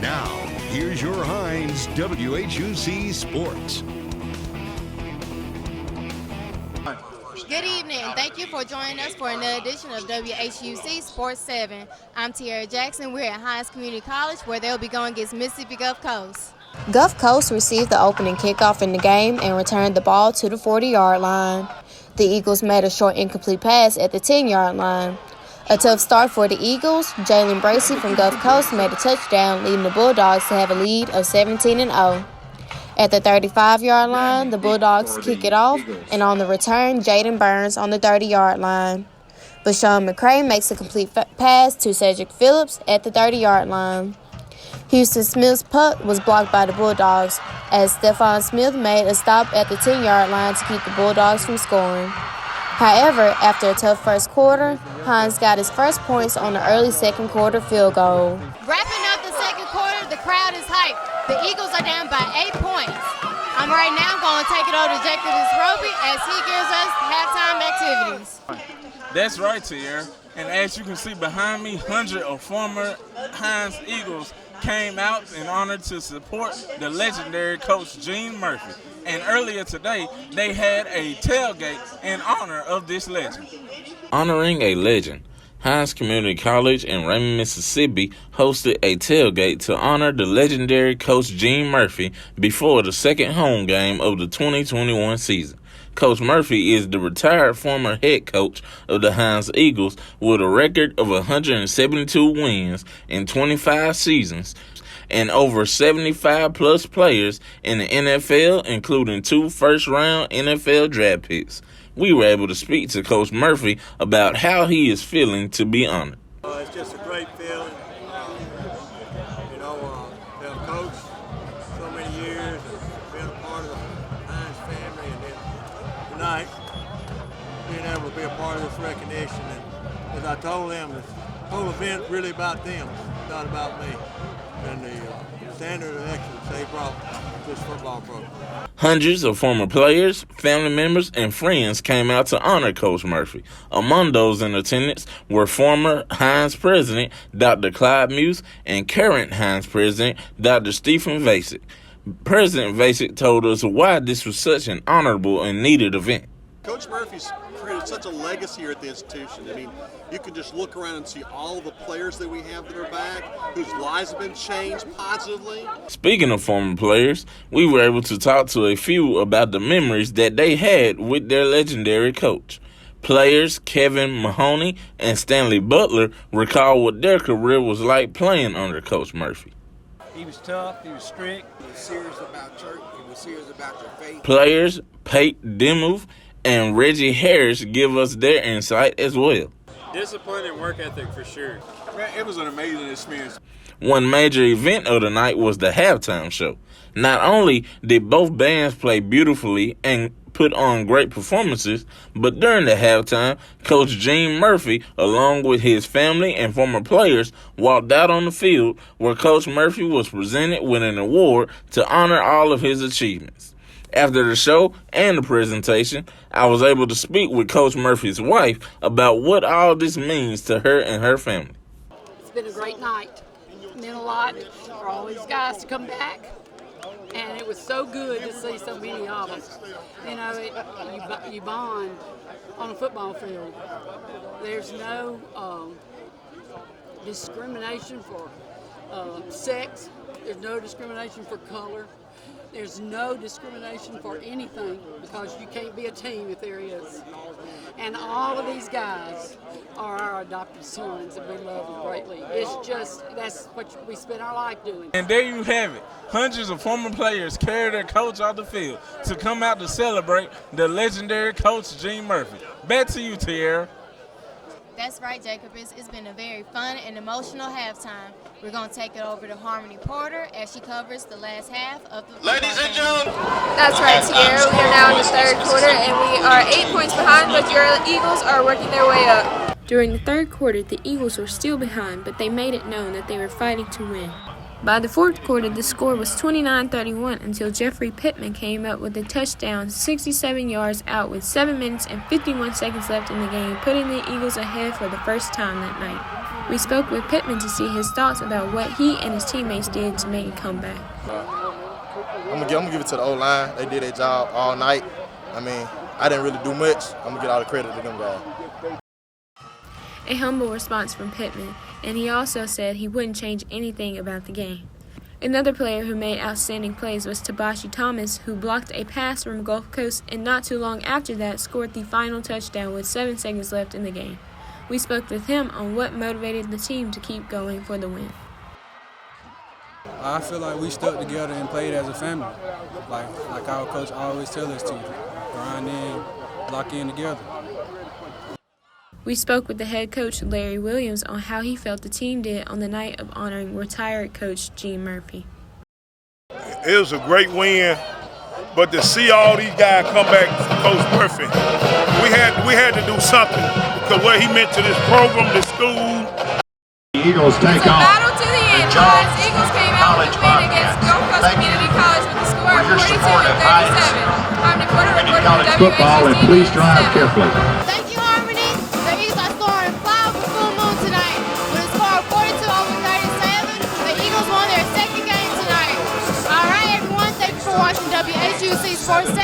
Now, here's your Hines WHUC Sports. Good evening. Thank you for joining us for another edition of WHUC Sports 7. I'm Tiara Jackson. We're at Hines Community College where they'll be going against Mississippi Gulf Coast. Gulf Coast received the opening kickoff in the game and returned the ball to the 40-yard line. The Eagles made a short incomplete pass at the 10-yard line. A tough start for the Eagles. Jalen Bracey from Gulf Coast made a touchdown, leading the Bulldogs to have a lead of 17-0. At the 35-yard line, the Bulldogs kick it off, and on the return, Jaden Burns on the 30-yard line. Bashawn McCray makes a complete pass to Cedric Phillips at the 30-yard line. Houston Smith's punt was blocked by the Bulldogs, as Stephon Smith made a stop at the 10-yard line to keep the Bulldogs from scoring. However, after a tough first quarter, Hines got his first points on the early second quarter field goal. Wrapping up the second quarter, the crowd is hyped. The Eagles are down by 8 points. I'm right now going to take it over to Jacob Roby as he gives us halftime activities. That's right, Tiara. And as you can see behind me, hundreds of former Hines Eagles came out in honor to support the legendary coach Gene Murphy. And earlier today, they had a tailgate in honor of this legend. Honoring a legend, Hines Community College in Raymond, Mississippi hosted a tailgate to honor the legendary coach Gene Murphy before the second home game of the 2021 season. Coach Murphy is the retired former head coach of the Hines Eagles with a record of 172 wins in 25 seasons and over 75-plus players in the NFL, including 2 first-round NFL draft picks. We were able to speak to Coach Murphy about how he is feeling to be honored. It's just a great feeling, to have coached so many years and been a part of the Hines family, and then tonight being able to be a part of this recognition. And as I told them, this whole event really about them, it's not about me. And the standard of excellence they brought to this football program. Hundreds of former players, family members, and friends came out to honor Coach Murphy. Among those in attendance were former Hines president Dr. Clyde Muse and current Hines president Dr. Stephen Vasic. President Vasic told us why this was such an honorable and needed event. Coach Murphy's created such a legacy here at the institution. I mean, you can just look around and see all the players that we have that are back, whose lives have been changed positively. Speaking of former players, we were able to talk to a few about the memories that they had with their legendary coach. Players Kevin Mahoney and Stanley Butler recall what their career was like playing under Coach Murphy. He was tough, he was strict, he was serious about church, he was serious about your faith. Players Pate Demuth and Reggie Harris give us their insight as well. Discipline and work ethic for sure. Man, it was an amazing experience. One major event of the night was the halftime show. Not only did both bands play beautifully and put on great performances, but during the halftime, Coach Gene Murphy, along with his family and former players, walked out on the field where Coach Murphy was presented with an award to honor all of his achievements. After the show and the presentation, I was able to speak with Coach Murphy's wife about what all this means to her and her family. It's been a great night. It meant a lot for all these guys to come back, and it was so good to see so many of them. You know, you bond on a football field. There's no discrimination for sex. There's no discrimination for color. There's no discrimination for anything because you can't be a team if there is. And all of these guys are our adopted sons and we love them greatly. It's just, that's what we spend our life doing. And there you have it. Hundreds of former players carried their coach off the field to come out to celebrate the legendary coach Gene Murphy. Back to you, Tiara. That's right, Jacob. It's been a very fun and emotional halftime. We're going to take it over to Harmony Porter as she covers the last half of the Ladies and gentlemen. That's right, Tiara. We are now in the third quarter, and we are 8 points behind, but your Eagles are working their way up. During the third quarter, the Eagles were still behind, but they made it known that they were fighting to win. By the fourth quarter, the score was 29-31 until Jeffery Pittman came up with a touchdown 67 yards out with 7 minutes and 51 seconds left in the game, putting the Eagles ahead for the first time that night. We spoke with Pittman to see his thoughts about what he and his teammates did to make a comeback. I'm gonna give it to the O-line. They did their job all night. I mean, I didn't really do much. I'm gonna get all the credit to them guys. A humble response from Pittman, and he also said he wouldn't change anything about the game. Another player who made outstanding plays was Tabashi Thomas, who blocked a pass from Gulf Coast and not too long after that scored the final touchdown with 7 seconds left in the game. We spoke with him on what motivated the team to keep going for the win. I feel like we stuck together and played as a family, like our coach always tells us to. Grind in, lock in together. We spoke with the head coach, Larry Williams, on how he felt the team did on the night of honoring retired coach Gene Murphy. It was a great win, but to see all these guys come back to Coach Murphy, we had to do something because what he meant to this program, this school. The Eagles take off. Battle to the end. Eagles came out with a win against Gulf Coast Community College with a score of 42-37. Harmony Porter reported for Football, and please drive carefully. Thank you, Harmony. The Eagles are scoring 5 with full moon tonight. With a score of 42-37, the Eagles won their second game tonight. All right, everyone. Thank you for watching WHUC Sports 7.